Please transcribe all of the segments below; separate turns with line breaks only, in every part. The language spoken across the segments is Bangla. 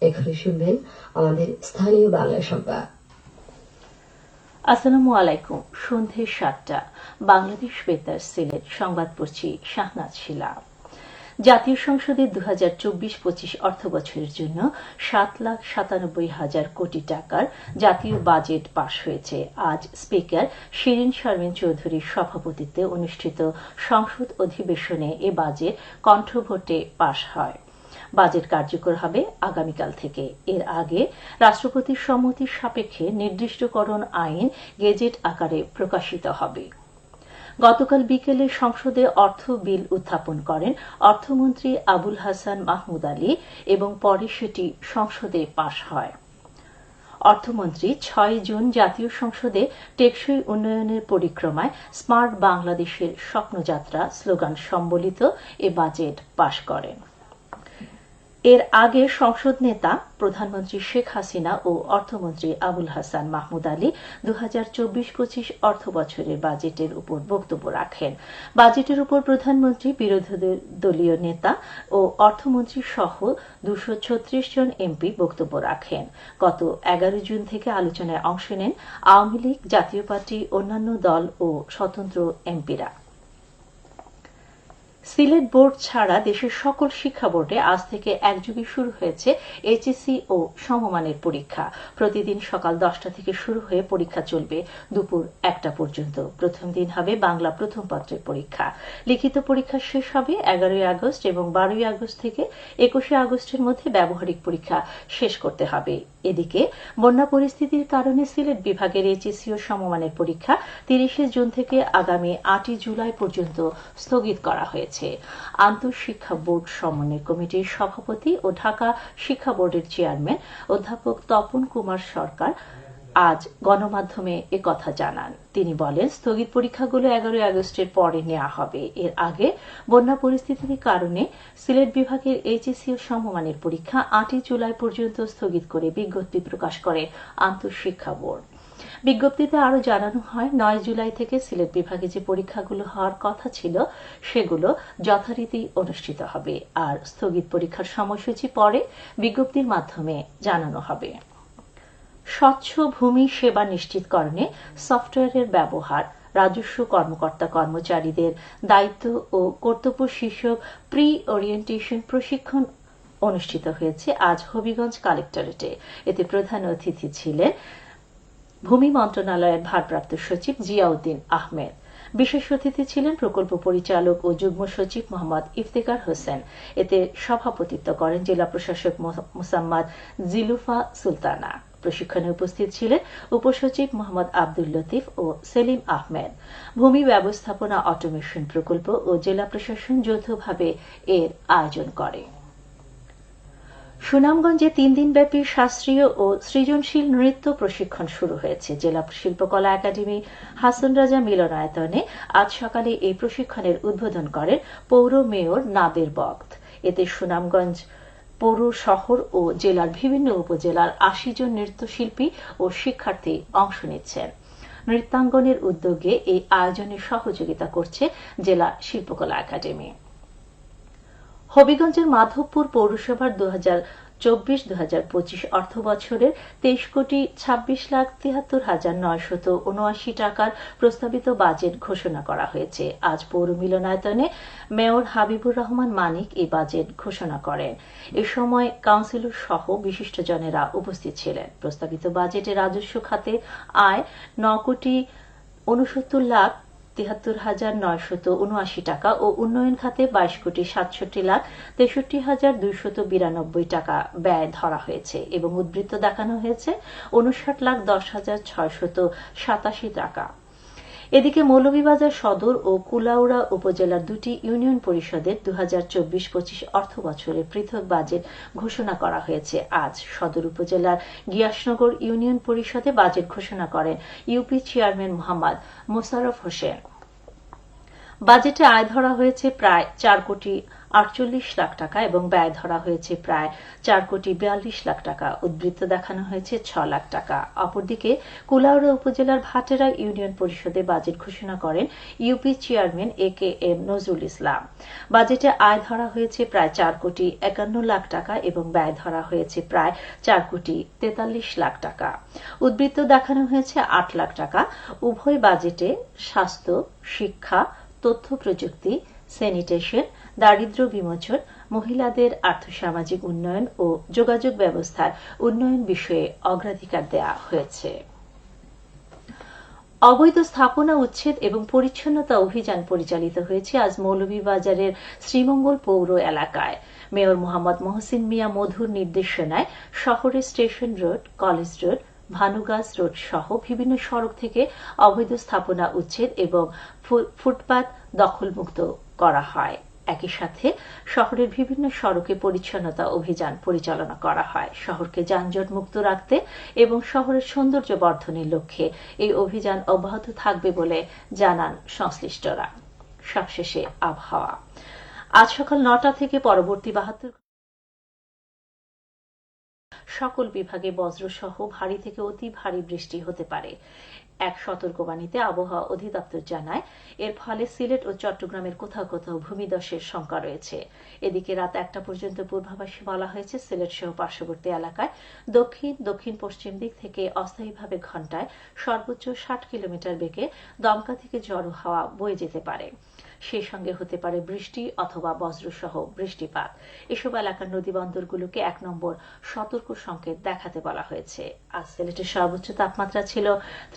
এখানে শুনবেন আমাদের স্থানীয় বাংলা সংবাদ।
আসসালামু আলাইকুম। সন্ধে ৭টা বাংলাদেশ বেতার সিলেট সংবাদ পড়ছি শাহনাজ শিলা। জাতীয় সংসদের 2024-25 অর্থবছরের জন্য 7,97,000 কোটি টাকার জাতীয় বাজেট পাশ হয়েছে। আজ স্পিকার শিরিন শারমিন চৌধুরীর সভাপতিত্বে অনুষ্ঠিত সংসদ অধিবেশনে এ বাজেট কণ্ঠভোটে পাশ হয়। বাজেট কার্যকর হবে আগামীকাল থেকে। এর আগে রাষ্ট্রপতির সম্মতির সাপেক্ষে নির্দিষ্টকরণ আইন গেজেট আকারে প্রকাশিত হবে। গতকাল বিকেলে সংসদে অর্থ বিল উত্থাপন করেন অর্থমন্ত্রী আবুল হাসান মাহমুদ আলী এবং পরে সেটি সংসদে পাশ হয়। অর্থমন্ত্রী ৬ জুন জাতীয় সংসদে টেকসই উন্নয়নের পরিক্রমায় স্মার্ট বাংলাদেশের স্বপ্নযাত্রা স্লোগান সম্বলিত এ বাজেট পাশ করেন। এর আগে সংসদ নেতা প্রধানমন্ত্রী শেখ হাসিনা ও অর্থমন্ত্রী আবুল হাসান মাহমুদ আলী 2024-25 অর্থবছরের বাজেটের উপর বক্তব্য রাখেন। বাজেটের উপর প্রধানমন্ত্রী, বিরোধী দলীয় নেতা ও অর্থমন্ত্রী সহ 236 জন এমপি বক্তব্য রাখেন। গত 11 জুন থেকে আলোচনায় অংশ নেন আওয়ামী লীগ, জাতীয় পার্টি, অন্যান্য দল ও স্বতন্ত্র এমপিরা। সিলেট বোর্ড ছাড়া দেশের সকল শিক্ষা বোর্ডে আজ থেকে একযোগে শুরু হয়েছে এইচএসসি ও সমমানের পরীক্ষা। প্রতিদিন সকাল 10টা থেকে শুরু হয়ে পরীক্ষা চলবে দুপুর 1টা পর্যন্ত। প্রথম দিন হবে বাংলা প্রথম পত্রের পরীক্ষা। লিখিত পরীক্ষা শেষ হবে 11 আগস্ট এবং 12 আগস্ট থেকে 21 আগস্টের মধ্যে ব্যবহারিক পরীক্ষা শেষ করতে হবে। এদিকে বন্যা পরিস্থিতির কারণে সিলেট বিভাগের এইচএসসি ও সমমানের পরীক্ষা 30 জুন থেকে আগামী 8 জুলাই পর্যন্ত স্থগিত করা হয়েছে। আন্তঃশিক্ষা বোর্ড সমন্বয় কমিটির সভাপতি ও ঢাকা শিক্ষা বোর্ডের চেয়ারম্যান অধ্যাপক তপন কুমার সরকার আজ গণমাধ্যমে একথা জানান। তিনি বলেন, স্থগিত পরীক্ষাগুলো 11 আগস্টের পরে নেওয়া হবে। এর আগে বন্যা পরিস্থিতির কারণে সিলেট বিভাগের এইচএসসি ও সমমানের পরীক্ষা 8 জুলাই পর্যন্ত স্থগিত করে বিজ্ঞপ্তি প্রকাশ করে আন্তঃশিক্ষা বোর্ড। বিজ্ঞপ্তিতে আরও জানানো হয়, 9 জুলাই থেকে সিলেট বিভাগে যে পরীক্ষাগুলো হওয়ার কথা ছিল সেগুলো যথারীতি অনুষ্ঠিত হবে, আর স্থগিত পরীক্ষার সময়সূচি পরে বিজ্ঞপ্তির মাধ্যমে জানানো হবে। স্বচ্ছ ভূমি সেবা নিশ্চিতকরণে সফটওয়্যারের ব্যবহার, রাজস্ব কর্মকর্তা কর্মচারীদের দায়িত্ব ও কর্তব্য শীর্ষক প্রি ওরিয়েন্টেশন প্রশিক্ষণ অনুষ্ঠিত হয়েছে আজ হবিগঞ্জ কালেক্টরেটে। এতে প্রধান অতিথি ছিলেন ভূমি মন্ত্রণালয়ের ভারপ্রাপ্ত সচিব জিয়াউদ্দিন আহমেদ। বিশেষ অতিথি ছিলেন প্রকল্প পরিচালক ও যুগ্ম সচিব মোহাম্মদ ইফতেখার হোসেন। এতে সভাপতিত্ব করেন জেলা প্রশাসক মোসাম্মদ জিলুফা সুলতানা। প্রশিক্ষণে উপস্থিত ছিলেন উপসচিব মোহাম্মদ আব্দুল লতিফ ও সেলিম আহমেদ। ভূমি ব্যবস্থাপনা অটোমেশন প্রকল্প ও জেলা প্রশাসন যৌথভাবে এর আয়োজন করে। সুনামগঞ্জে 3 দিনব্যাপী শাস্ত্রীয় ও সৃজনশীল নৃত্য প্রশিক্ষণ শুরু হয়েছে। জেলা শিল্পকলা একাডেমি হাসন রাজা মিলনায়তনে আজ সকালে এই প্রশিক্ষণের উদ্বোধন করেন পৌর মেয়র নাদের বক্ত। এতে সুনামগঞ্জ পৌর শহর ও জেলার বিভিন্ন উপজেলার 80 জন নৃত্যশিল্পী ও শিক্ষার্থী অংশ নিচ্ছেন। নৃত্যাঙ্গনের উদ্যোগে এই আয়োজনে সহযোগিতা করছে জেলা শিল্পকলা একাডেমি। হবিগঞ্জের মাধবপুর পৌরসভার 2024-2025 অর্থবছরের 23,26,73,979 টাকার প্রস্তাবিত বাজেট ঘোষণা করা হয়েছে। আজ পৌর মিলনায়তনে মেয়র হাবিবুর রহমান মানিক এই বাজেট ঘোষণা করেন। এ সময় কাউন্সিলর সহ বিশিষ্টজনেরা উপস্থিত ছিলেন। প্রস্তাবিত বাজেটে রাজস্ব খাতে আয় 9,73,73,979 টাকা ও উন্নয়ন খাতে 22,67,63,292 টাকা ব্যয় ধরা হয়েছে এবং উদ্বৃত্ত দেখানো হয়েছে 59,10,687 টাকা। এদিকে মৌলভীবাজার সদর ও কুলাউড়া উপজেলার 2টি ইউনিয়ন পরিষদের 2024-25 অর্থবছরের পৃথক বাজেট ঘোষণা করা হয়েছে। আজ সদর উপজেলার গিয়াসনগর ইউনিয়ন পরিষদে বাজেট ঘোষণা করেন ইউপি চেয়ারম্যান মোহাম্মদ মোশাররফ হোসেন। বাজেটে আয় ধরা হয়েছে প্রায় 4,68,00,000 48 লাখ টাকা এবং ব্যয় ধরা হয়েছে প্রায় 4,42 লাখ টাকা। উদ্বৃত্ত দেখানো হয়েছে 6 লাখ টাকা। অপরদিকে কুলাউড়া উপজেলার ভাটেরা ইউনিয়ন পরিষদে বাজেট ঘোষণা করেন UP chairman AKM Nazrul Islam. বাজেটে আয় ধরা হয়েছে প্রায় 4,51 লাখ টাকা এবং ব্যয় ধরা হয়েছে প্রায় 4,43 লাখ টাকা। উদ্বৃত্ত দেখানো হয়েছে 8 লাখ টাকা। উভয় বাজেটে স্বাস্থ্য, শিক্ষা, তথ্য প্রযুক্তি, স্যানিটেশন, দারিদ্র্য বিমোচন, মহিলাদের আর্থসামাজিক উন্নয়ন ও যোগাযোগ ব্যবস্থার উন্নয়ন বিষয়ে অগ্রাধিকার দেওয়া হয়েছে। অবৈধ স্থাপনা উচ্ছেদ এবং পরিচ্ছন্নতা অভিযান পরিচালিত হয়েছে আজ মৌলভীবাজারের শ্রীমঙ্গল পৌর এলাকায়। মেয়র মোহাম্মদ মহসিন মিয়া মধুর নির্দেশনায় শহরের station road, college road, Bhanugachh road সহ বিভিন্ন সড়ক থেকে অবৈধ স্থাপনা উচ্ছেদ এবং ফুটপাত দখলমুক্ত করা হয়। একই সাথে শহরের বিভিন্ন সড়কে পরিচ্ছন্নতা অভিযান পরিচালনা করা হয়। শহরকে যানজট মুক্ত রাখতে এবং শহরের সৌন্দর্য বর্ধনের লক্ষ্যে এই অভিযান অব্যাহত থাকবে বলে জানান সংশ্লিষ্টরা। সবশেষে আবহাওয়া। আজ সকাল 9টা থেকে পরবর্তী 72 সকল বিভাগে বজ্রসহ ভারী থেকে অতি ভারী বৃষ্টি হতে পারে। এক সতর্কবাণীতে আবহাওয়া অধিদপ্তর জানায়, এর ফলে সিলেট ও চট্টগ্রামের কোথাও কোথাও ভূমিধসের শঙ্কা রয়েছে। এদিকে রাত 1টা পর্যন্ত পূর্বাভাসে বলা হয়েছে সিলেট সহ পার্শ্ববর্তী এলাকায় দক্ষিণ পশ্চিম দিক থেকে অস্থায়ীভাবে ঘণ্টায় সর্বোচ্চ 60 কিলোমিটার বেগে দমকা থেকে ঝড়ো হাওয়া বয়ে যেতে পারে। সেই সঙ্গে হতে পারে বৃষ্টি অথবা বজ্রসহ বৃষ্টিপাত। এসব এলাকার নদীবন্দরগুলোকে 1 নম্বর সতর্ক সংকেত দেখাতে বলা হয়েছে। আজ সিলেটের সর্বোচ্চ তাপমাত্রা ছিল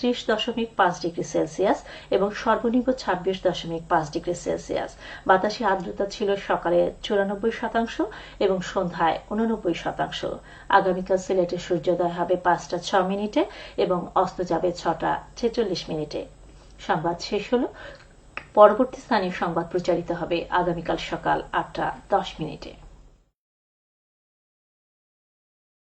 30.5 ডিগ্রি সেলসিয়াস এবং সর্বনিম্ন 26.5 ডিগ্রি সেলসিয়াস। বাতাসে আর্দ্রতা ছিল সকালে 94% এবং সন্ধ্যায় 89%। আগামীকাল সিলেটে সূর্যোদয় হবে 5টা 6 মিনিটে এবং অস্ত যাবে 6টা 46 মিনিটে। সংবাদ শেষ হলো। পরবর্তী স্থানীয় সংবাদ প্রচারিত হবে আগামীকাল সকাল 8টা 10 মিনিটে।